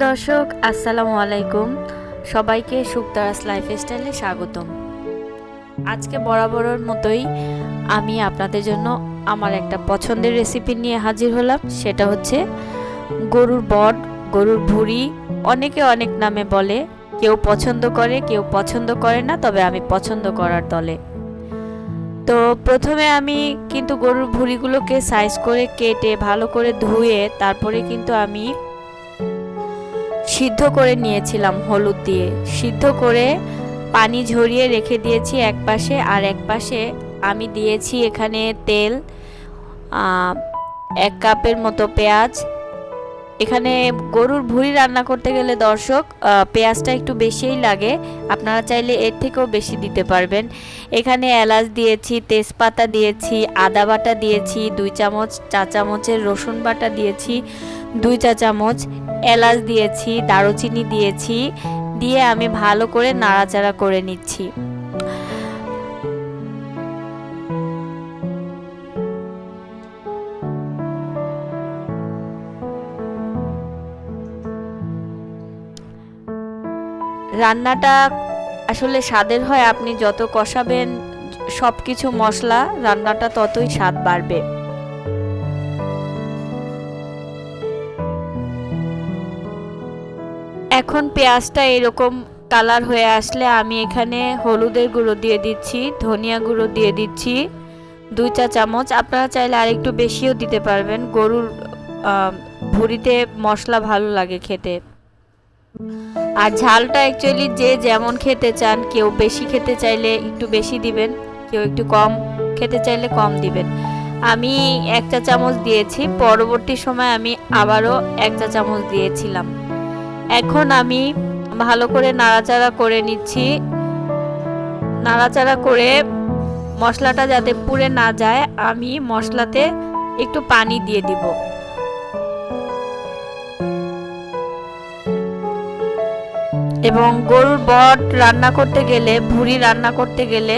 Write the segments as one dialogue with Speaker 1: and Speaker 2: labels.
Speaker 1: দর্শক আসসালামু আলাইকুম, সবাইকে শুক্তারাস লাইফস্টাইলে স্বাগতম। আজকে বরাবরের মতোই আমি আপনাদের জন্য আমার একটা পছন্দের রেসিপি নিয়ে হাজির হলাম। সেটা হচ্ছে গরুর বট, গরুর ভুঁড়ি, অনেকে অনেক নামে বলে। কেউ পছন্দ করে, কেউ পছন্দ করে না, তবে আমি পছন্দ করার দলে। তো প্রথমে আমি কিন্তু গরুর ভুঁড়িগুলোকে সাইজ করে কেটে ভালো করে ধুয়ে তারপরে কিন্তু আমি সিদ্ধ করে নিয়েছিলাম হলুদ দিয়ে। সিদ্ধ করে পানি ঝরিয়ে রেখে দিয়েছি এক পাশে, আর এক পাশে আমি দিয়েছি এখানে তেল, 1 কাপের মতো পেঁয়াজ। এখানে গরুর ভুঁড়ি রান্না করতে গেলে দর্শক পেঁয়াজটা একটু বেশিই লাগে, আপনারা চাইলে এর থেকেও বেশি দিতে পারবেন। এখানে এলাচ দিয়েছি, তেজপাতা দিয়েছি, আদা বাটা দিয়েছি 2 চামচ, চা চামচের রসুন বাটা দিয়েছি 2 চা চামচ, এলাচ দিয়েছি, দারুচিনি দিয়েছি, দিয়ে আমি ভালো করে নাড়াচাড়া করে নিচ্ছি। রান্নাটা আসলে স্বাদের হয়, আপনি যত কষাবেন সব কিছু মশলা, রান্নাটা ততই স্বাদ বাড়বে। এখন পেঁয়াজটা এরকম কালার হয়ে আসলে আমি এখানে হলুদের গুঁড়ো দিয়ে দিচ্ছি, ধনিয়া গুঁড়ো দিয়ে দিচ্ছি 2 চা চামচ। আপনারা চাইলে আরেকটু বেশিও দিতে পারবেন, গরুর ভুঁড়িতে মশলা ভালো লাগে খেতে। আর ঝালটা অ্যাকচুয়ালি যে যেমন খেতে চান, কেউ বেশি খেতে চাইলে একটু বেশি দিবেন, কেউ একটু কম খেতে চাইলে কম দিবেন। আমি 1 চা চামচ দিয়েছি, পরবর্তী সময় আমি আবারও 1 চা চামচ দিয়েছিলাম। এখন আমি ভালো করে নাড়াচাড়া করে নিচ্ছি। নাড়াচাড়া করে মশলাটা যাতে পুড়ে না যায়, আমি মশলাতে একটু পানি দিয়ে দিব। এবং গরুর বট রান্না করতে গেলে, ভুঁড়ি রান্না করতে গেলে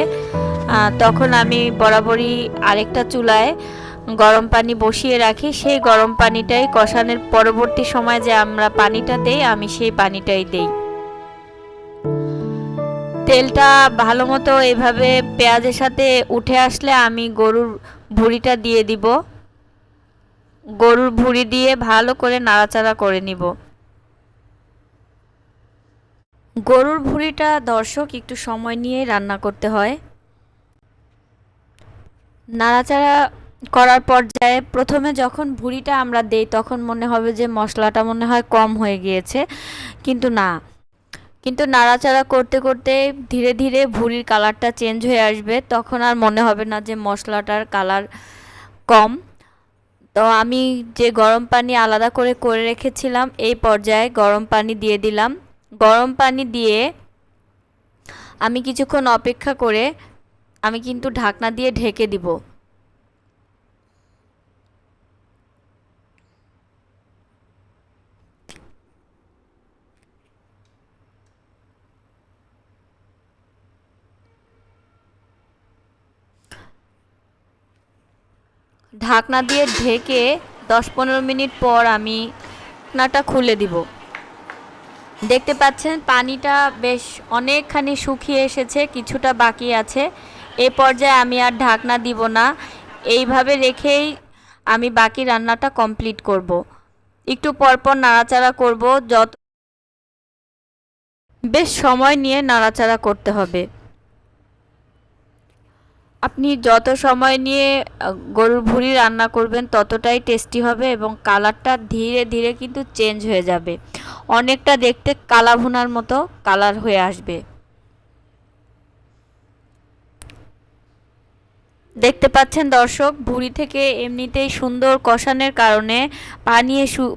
Speaker 1: তখন আমি বরাবরই আরেকটা চুলায় গরম পানি বসিয়ে রাখি। সেই গরম পানিটাই কষানোর পরবর্তী সময় যে আমরা পানিটা দেই, আমি সেই পানিটাই দেই। তেলটা ভালো মতো এভাবে পেঁয়াজের সাথে উঠে আসলে আমি গরুর ভুঁড়িটা দিয়ে দিব। গরুর ভুঁড়ি দিয়ে ভালো করে নাড়াচাড়া করে নিব। গরুর ভুঁড়িটা দর্শক একটু সময় নিয়ে রান্না করতে হয়। নাড়াচাড়া করার পর্যায়ে প্রথমে যখন ভুঁড়িটা আমরা দেই তখন মনে হবে যে মশলাটা মনে হয় কম হয়ে গিয়েছে, কিন্তু না, কিন্তু নাড়াচাড়া করতে করতে ধীরে ধীরে ভুঁড়ির কালারটা চেঞ্জ হয়ে আসবে, তখন আর মনে হবে না যে মশলাটার কালার কম। তো আমি যে গরম পানি আলাদা করে করে রেখেছিলাম, এই পর্যায়ে গরম পানি দিয়ে দিলাম। গরম পানি দিয়ে আমি কিছুক্ষণ অপেক্ষা করে আমি কিন্তু ঢাকনা দিয়ে ঢেকে দিব। ঢাকনা দিয়ে ঢেকে 10-15 মিনিট পর আমি ঢাকনাটা খুলে দিব। দেখতে পাচ্ছেন পানিটা বেশ অনেকখানি শুকিয়ে এসেছে, কিছুটা বাকি আছে। এই পর্যায়ে আমি আর ঢাকনা দিব না, এইভাবে রেখেই আমি বাকি রান্নাটা কমপ্লিট করব। একটু পরপর নাড়াচাড়া করব, বেশ সময় নিয়ে নাড়াচাড়া করতে হবে। আপনি যত সময় নিয়ে গরুর ভুঁড়ি রান্না করবেন ততটাই টেস্টি হবে, এবং কালারটা ধীরে ধীরে কিন্তু চেঞ্জ হয়ে যাবে, অনেকটা দেখতে কালা ভুনার মতো কালার হয়ে আসবে। দেখতে পাচ্ছেন দর্শক, ভুঁড়ি থেকে এমনিতেই সুন্দর কষানোর কারণে,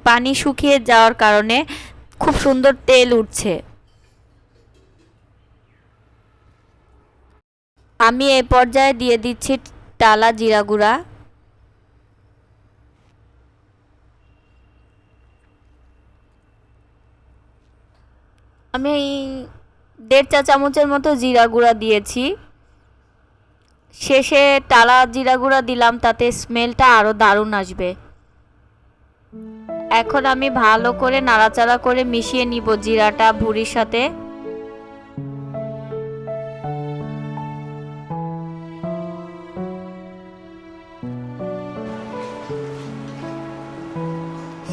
Speaker 1: পানি শুকিয়ে যাওয়ার কারণে খুব সুন্দর তেল উঠছে। আমি এই পর্যায়ে দিয়ে দিচ্ছি টালা জিরা গুঁড়া। আমি 1.5 চা চামচের মতো জিরা গুঁড়া দিয়েছি। শেষে টালা জিরা গুঁড়া দিলাম, তাতে স্মেলটা আরও দারুণ আসবে। এখন আমি ভালো করে নাড়াচাড়া করে মিশিয়ে নিব জিরাটা ভুড়ির সাথে।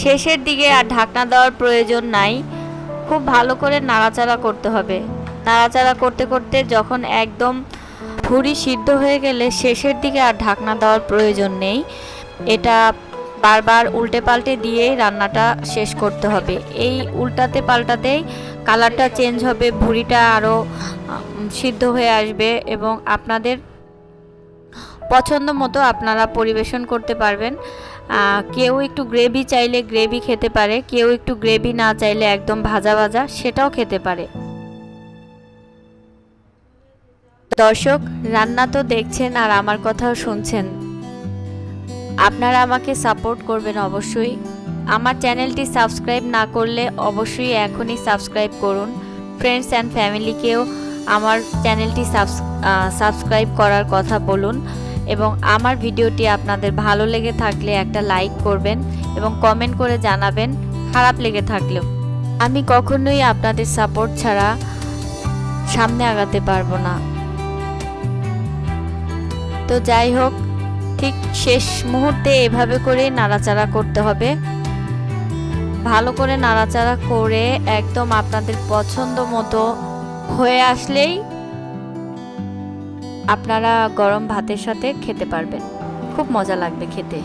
Speaker 1: শেষের দিকে আর ঢাকনা দেওয়ার প্রয়োজন নাই, খুব ভালো করে নাড়াচাড়া করতে হবে। নাড়াচাড়া করতে করতে যখন একদম ভুড়ি সিদ্ধ হয়ে গেলে শেষের দিকে আর ঢাকনা দেওয়ার প্রয়োজন নেই। এটা বারবার উল্টে পাল্টে দিয়ে রান্নাটা শেষ করতে হবে। এই উল্টাতে পাল্টাতেই কালারটা চেঞ্জ হবে, ভুড়িটা আরও সিদ্ধ হয়ে আসবে এবং আপনাদের পছন্দ মতো আপনারা পরিবেশন করতে পারবেন। কেউ একটু গ্রেভি চাইলে গ্রেভি খেতে পারে, কেউ একটু গ্রেভি না চাইলে একদম ভাজা ভাজা সেটাও খেতে পারে। দর্শক, রান্না তো দেখছেন আর আমার কথাও শুনছেন, আপনারা আমাকে সাপোর্ট করবেন অবশ্যই। আমার চ্যানেলটি সাবস্ক্রাইব না করলে অবশ্যই এখনই সাবস্ক্রাইব করুন। ফ্রেন্ডস অ্যান্ড ফ্যামিলিকেও আমার চ্যানেলটি সাবস্ক্রাইব করার কথা বলুন এবং আমার ভিডিওটি আপনাদের ভালো লেগে থাকলে একটা লাইক করবেন এবং কমেন্ট করে জানাবেন খারাপ লেগে থাকলেও। আমি কখনোই আপনাদের সাপোর্ট ছাড়া সামনে আগাতে পারবো না। তো যাই হোক, ঠিক শেষ মুহূর্তে এভাবে করে নাড়াচাড়া করতে হবে। ভালো করে নাড়াচাড়া করে একদম আপনাদের পছন্দ মতো হয়ে আসলেই আপনারা গরম ভাতের সাথে খেতে পারবেন, খুব মজা লাগবে খেতে।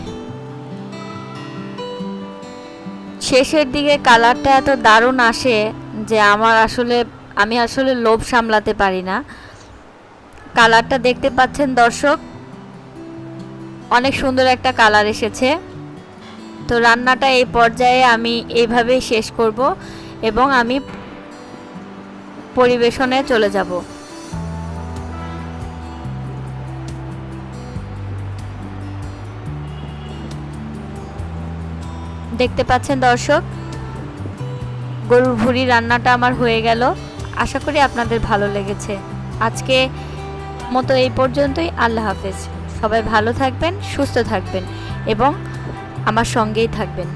Speaker 1: শেষের দিকে কালারটা এত দারুণ আসে যে আমি আসলে লোভ সামলাতে পারি না। কালারটা দেখতে পাচ্ছেন দর্শক, অনেক সুন্দর একটা কালার এসেছে। তো রান্নাটা এই পর্যায়ে আমি এইভাবেই শেষ করব এবং আমি পরিবেশনে চলে যাব। দেখতে পাচ্ছেন দর্শক, গরুর ভুড়ি রান্নাটা আমার হয়ে গেল। আশা করি আপনাদের ভালো লেগেছে। আজকে মতো এই পর্যন্তই। আল্লাহ হাফেজ। সবাই ভালো থাকবেন, সুস্থ থাকবেন এবং আমার সঙ্গেই থাকবেন।